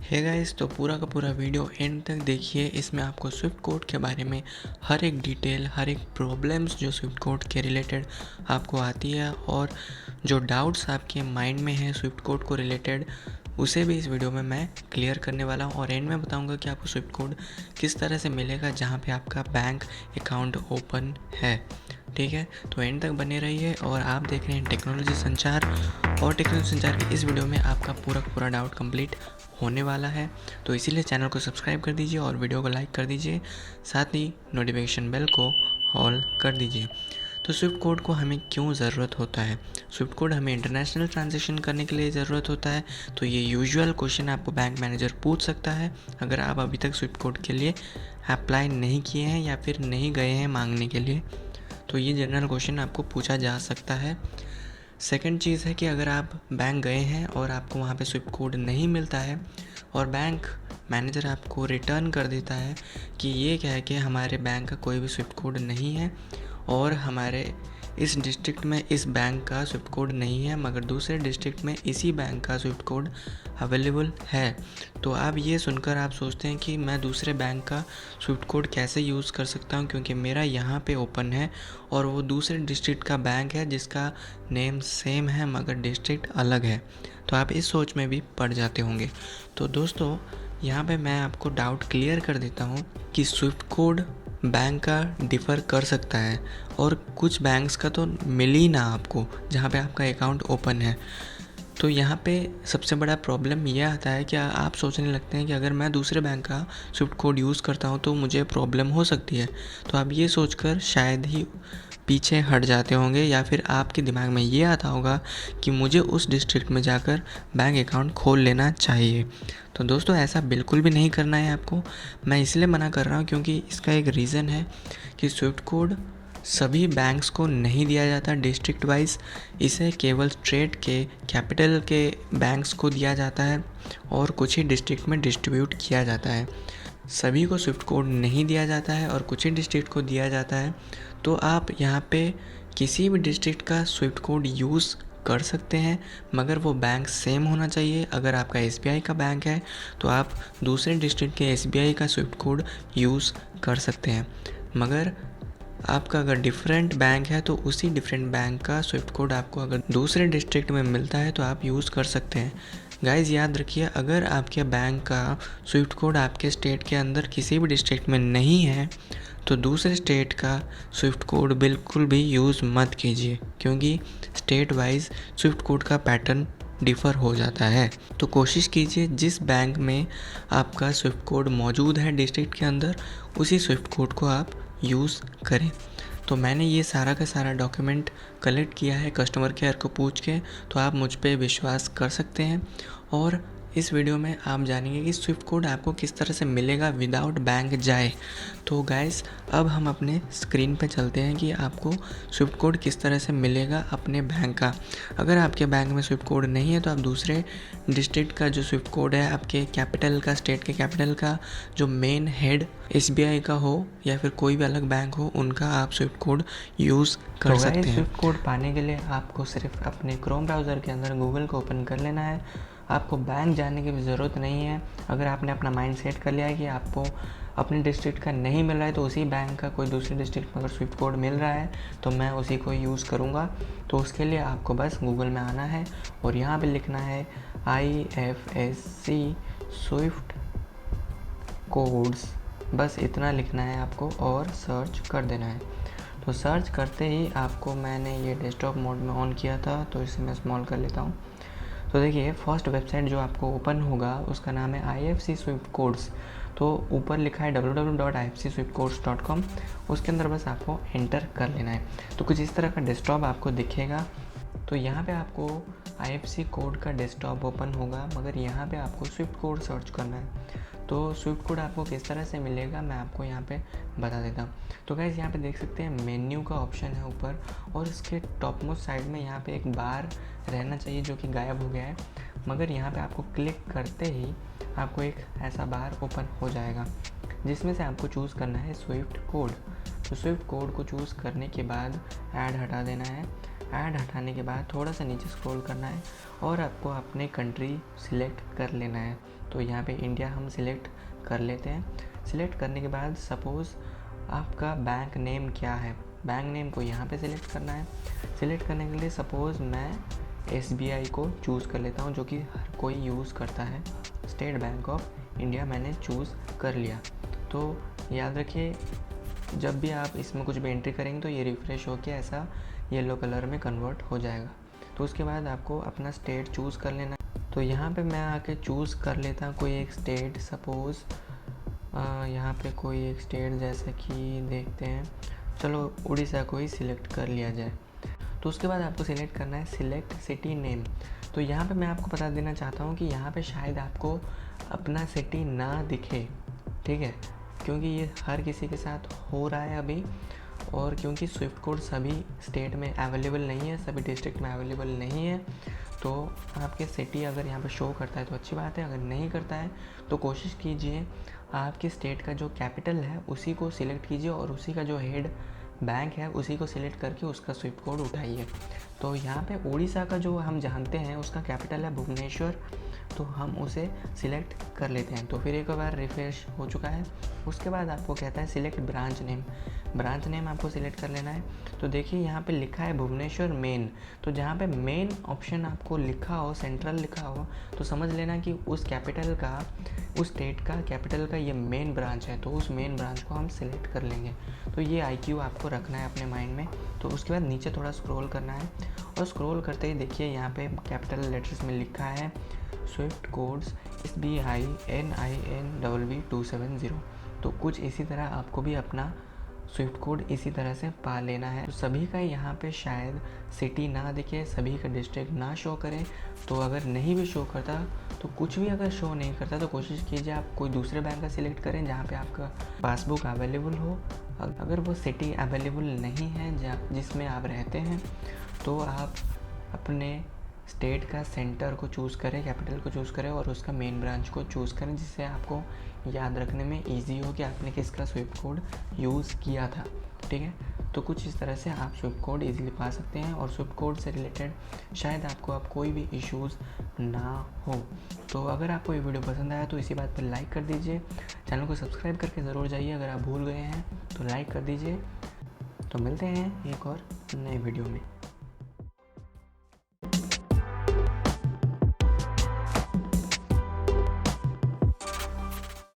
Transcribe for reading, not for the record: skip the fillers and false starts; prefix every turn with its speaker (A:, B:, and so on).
A: Hey guys, तो पूरा का पूरा वीडियो एंड तक देखिए। इसमें आपको स्विफ्ट कोड के बारे में हर एक डिटेल, हर एक प्रॉब्लम्स जो स्विफ्ट कोड के रिलेटेड आपको आती है और जो डाउट्स आपके माइंड में है स्विफ्ट कोड को रिलेटेड, उसे भी इस वीडियो में मैं क्लियर करने वाला हूँ। और एंड में बताऊँगा कि आपको स्विफ्ट कोड किस तरह से मिलेगा जहाँ पे आपका बैंक अकाउंट ओपन है। ठीक है, तो एंड तक बने रहिए। और आप देख रहे हैं टेक्नोलॉजी संचार, और टेक्नोलॉजी संचार की इस वीडियो में आपका पूरा का पूरा डाउट कंप्लीट होने वाला है। तो इसीलिए चैनल को सब्सक्राइब कर दीजिए और वीडियो को लाइक कर दीजिए, साथ ही नोटिफिकेशन बेल को ऑल कर दीजिए। तो स्विफ्ट कोड को हमें क्यों ज़रूरत होता है? स्विफ्ट कोड हमें इंटरनेशनल ट्रांजेक्शन करने के लिए ज़रूरत होता है। तो ये यूजुअल क्वेश्चन आपको बैंक मैनेजर पूछ सकता है अगर आप अभी तक स्विफ्ट कोड के लिए अप्लाई नहीं किए हैं या फिर नहीं गए हैं मांगने के लिए। तो ये जनरल क्वेश्चन आपको पूछा जा सकता है। सेकंड चीज़ है कि अगर आप बैंक गए हैं और आपको वहाँ पे स्विफ्ट कोड नहीं मिलता है और बैंक मैनेजर आपको रिटर्न कर देता है कि ये कह के हमारे बैंक का कोई भी स्विफ्ट कोड नहीं है और हमारे इस डिस्ट्रिक्ट में इस बैंक का स्विफ्ट कोड नहीं है, मगर दूसरे डिस्ट्रिक्ट में इसी बैंक का स्विफ्ट कोड अवेलेबल है, तो आप ये सुनकर आप सोचते हैं कि मैं दूसरे बैंक का स्विफ्ट कोड कैसे यूज़ कर सकता हूँ, क्योंकि मेरा यहाँ पे ओपन है और वो दूसरे डिस्ट्रिक्ट का बैंक है जिसका नेम सेम है मगर डिस्ट्रिक्ट अलग है। तो आप इस सोच में भी पड़ जाते होंगे। तो दोस्तों, यहाँ पे मैं आपको डाउट क्लियर कर देता हूँ कि स्विफ्ट कोड बैंक का डिफ़र कर सकता है और कुछ बैंक्स का तो मिल ही ना आपको जहाँ पे आपका अकाउंट ओपन है। तो यहाँ पे सबसे बड़ा प्रॉब्लम ये आता है कि आप सोचने लगते हैं कि अगर मैं दूसरे बैंक का स्विफ्ट कोड यूज़ करता हूँ तो मुझे प्रॉब्लम हो सकती है। तो आप ये सोचकर शायद ही पीछे हट जाते होंगे या फिर आपके दिमाग में ये आता होगा कि मुझे उस डिस्ट्रिक्ट में जाकर बैंक अकाउंट खोल लेना चाहिए। तो दोस्तों, ऐसा बिल्कुल भी नहीं करना है आपको। मैं इसलिए मना कर रहा हूँ क्योंकि इसका एक रीज़न है कि स्विफ्ट कोड सभी बैंक्स को नहीं दिया जाता डिस्ट्रिक्ट वाइज। इसे केवल स्टेट के कैपिटल के बैंक्स को दिया जाता है और कुछ ही डिस्ट्रिक्ट में डिस्ट्रीब्यूट किया जाता है। सभी को स्विफ्ट कोड नहीं दिया जाता है और कुछ ही डिस्ट्रिक्ट को दिया जाता है। तो आप यहाँ पे किसी भी डिस्ट्रिक्ट का स्विफ्ट कोड यूज़ कर सकते हैं, मगर वो बैंक सेम होना चाहिए। अगर आपका एसबीआई का बैंक है तो आप दूसरे डिस्ट्रिक्ट के एसबीआई का स्विफ्ट कोड यूज़ कर सकते हैं, मगर आपका अगर डिफरेंट बैंक है तो उसी डिफरेंट बैंक का स्विफ्ट कोड आपको अगर दूसरे डिस्ट्रिक्ट में मिलता है तो आप यूज़ कर सकते हैं। गाइस, याद रखिए, अगर आपके बैंक का स्विफ्ट कोड आपके स्टेट के अंदर किसी भी डिस्ट्रिक्ट में नहीं है तो दूसरे स्टेट का स्विफ्ट कोड बिल्कुल भी यूज़ मत कीजिए, क्योंकि स्टेट वाइज स्विफ्ट कोड का पैटर्न डिफ़र हो जाता है। तो कोशिश कीजिए जिस बैंक में आपका स्विफ्ट कोड मौजूद है डिस्ट्रिक्ट के अंदर, उसी स्विफ्ट कोड को आप यूज़ करें। तो मैंने ये सारा का सारा डॉक्यूमेंट कलेक्ट किया है कस्टमर केयर को पूछ के, तो आप मुझ पे विश्वास कर सकते हैं। और इस वीडियो में आप जानेंगे कि स्विफ्ट कोड आपको किस तरह से मिलेगा विदाउट बैंक जाए। तो गाइस, अब हम अपने स्क्रीन पे चलते हैं कि आपको स्विफ्ट कोड किस तरह से मिलेगा अपने बैंक का। अगर आपके बैंक में स्विफ्ट कोड नहीं है तो आप दूसरे डिस्ट्रिक्ट का जो स्विफ्ट कोड है, आपके कैपिटल का, स्टेट के कैपिटल का जो मेन हेड एसबीआई का हो या फिर कोई भी अलग बैंक हो, उनका आप स्विफ्ट कोड यूज़ कर सकते हैं। स्विफ्ट कोड पाने के लिए आपको सिर्फ अपने क्रोम ब्राउज़र के अंदर गूगल को ओपन कर लेना है। आपको बैंक जाने की भी ज़रूरत नहीं है। अगर आपने अपना माइंड सेट कर लिया है कि आपको अपने डिस्ट्रिक्ट का नहीं मिल रहा है तो उसी बैंक का कोई दूसरे डिस्ट्रिक्ट में अगर स्विफ्ट कोड मिल रहा है तो मैं उसी को यूज़ करूँगा। तो उसके लिए आपको बस गूगल में आना है और यहाँ पे लिखना है IFSC स्विफ्ट कोड्स, बस इतना लिखना है आपको और सर्च कर देना है। तो सर्च करते ही आपको, मैंने ये डेस्कटॉप मोड में ऑन किया था तो इसे मैं स्मॉल कर लेता हूँ। तो देखिए, फर्स्ट वेबसाइट जो आपको ओपन होगा उसका नाम है IFSC स्विफ्ट कोड्स। तो ऊपर लिखा है www.ifcswiftcodes.com, उसके अंदर बस आपको एंटर कर लेना है। तो कुछ इस तरह का डेस्कटॉप आपको दिखेगा। तो यहाँ पे आपको IFSC कोड का डेस्कटॉप ओपन होगा, मगर यहाँ पे आपको स्विफ्ट कोड सर्च करना है। तो स्विफ्ट कोड आपको किस तरह से मिलेगा मैं आपको यहाँ पे बता देता हूँ। तो गाइस, यहाँ पे देख सकते हैं मेन्यू का ऑप्शन है ऊपर, और इसके टॉप मोस्ट साइड में यहाँ पे एक बार रहना चाहिए जो कि गायब हो गया है, मगर यहाँ पे आपको क्लिक करते ही आपको एक ऐसा बार ओपन हो जाएगा जिसमें से आपको चूज़ करना है स्विफ्ट कोड। तो स्विफ्ट कोड को चूज़ करने के बाद ऐड हटा देना है। ऐड हटाने के बाद थोड़ा सा नीचे स्क्रॉल करना है और आपको अपने कंट्री सिलेक्ट कर लेना है। तो यहाँ पे इंडिया हम सिलेक्ट कर लेते हैं। सिलेक्ट करने के बाद सपोज़ आपका बैंक नेम क्या है, बैंक नेम को यहाँ पे सिलेक्ट करना है। सिलेक्ट करने के लिए सपोज़ मैं SBI को चूज़ कर लेता हूँ, जो कि हर कोई यूज़ करता है। स्टेट बैंक ऑफ इंडिया मैंने चूज़ कर लिया। तो याद रखिए, जब भी आप इसमें कुछ भी एंट्री करेंगे तो ये रिफ़्रेश होकर ऐसा येलो कलर में कन्वर्ट हो जाएगा। तो उसके बाद आपको अपना स्टेट चूज़ कर लेना है। तो यहाँ पे मैं आके चूज़ कर लेता हूँ कोई एक स्टेट, सपोज़ यहाँ पे कोई एक स्टेट, जैसे कि देखते हैं, चलो उड़ीसा को ही सिलेक्ट कर लिया जाए। तो उसके बाद आपको सिलेक्ट करना है सिलेक्ट सिटी नेम। तो यहाँ पे मैं आपको बता देना चाहता हूँ कि यहाँ पे शायद आपको अपना सिटी ना दिखे, ठीक है, क्योंकि ये हर किसी के साथ हो रहा है अभी, और क्योंकि स्विफ्ट कोड सभी स्टेट में अवेलेबल नहीं है, सभी डिस्ट्रिक्ट में अवेलेबल नहीं है। तो आपके सिटी अगर यहाँ पे शो करता है तो अच्छी बात है, अगर नहीं करता है तो कोशिश कीजिए आपके स्टेट का जो कैपिटल है उसी को सिलेक्ट कीजिए और उसी का जो हेड बैंक है उसी को सिलेक्ट करके उसका स्विफ्ट कोड उठाइए। तो यहाँ पे उड़ीसा का जो हम जानते हैं उसका कैपिटल है भुवनेश्वर, तो हम उसे सिलेक्ट कर लेते हैं। तो फिर एक बार रिफ्रेश हो चुका है। उसके बाद आपको कहता है select branch name. Branch name आपको सिलेक्ट कर लेना है। तो देखिए यहाँ पे लिखा है भुवनेश्वर मेन, तो जहाँ पे मेन ऑप्शन आपको लिखा हो, सेंट्रल लिखा हो, तो समझ लेना कि उस कैपिटल का, उस स्टेट का कैपिटल का ये मेन ब्रांच है। तो उस मेन ब्रांच को हम सिलेक्ट कर लेंगे। तो ये IQ आपको रखना है अपने माइंड में। तो उसके बाद नीचे थोड़ा स्क्रॉल करना है और स्क्रॉल करते ही देखिए यहाँ पे कैपिटल लेटर्स में लिखा है स्विफ्ट कोड्स SBI NINWV 270। तो कुछ इसी तरह आपको भी अपना स्विफ्ट कोड इसी तरह से पा लेना है। तो सभी का यहाँ पे शायद सिटी ना दिखे, सभी का डिस्ट्रिक्ट ना शो करे। तो अगर नहीं भी शो करता, तो कुछ भी अगर शो नहीं करता तो कोशिश कीजिए आप कोई दूसरे बैंक का सिलेक्ट करें जहाँ पे आपका पासबुक अवेलेबल हो। अगर वो सिटी अवेलेबल नहीं है जिसमें आप रहते हैं, तो आप अपने स्टेट का सेंटर को चूज़ करें, कैपिटल को चूज़ करें और उसका मेन ब्रांच को चूज़ करें, जिससे आपको याद रखने में इजी हो कि आपने किसका स्विफ्ट कोड यूज़ किया था, ठीक है। तो कुछ इस तरह से आप स्विफ्ट कोड इजीली पा सकते हैं और स्विफ्ट कोड से रिलेटेड शायद आपको अब कोई भी इश्यूज़ ना हो। तो अगर आपको ये वीडियो पसंद आया तो इसी बात पर लाइक कर दीजिए, चैनल को सब्सक्राइब करके ज़रूर जाइए, अगर आप भूल गए हैं तो लाइक कर दीजिए। तो मिलते हैं एक और नए वीडियो में।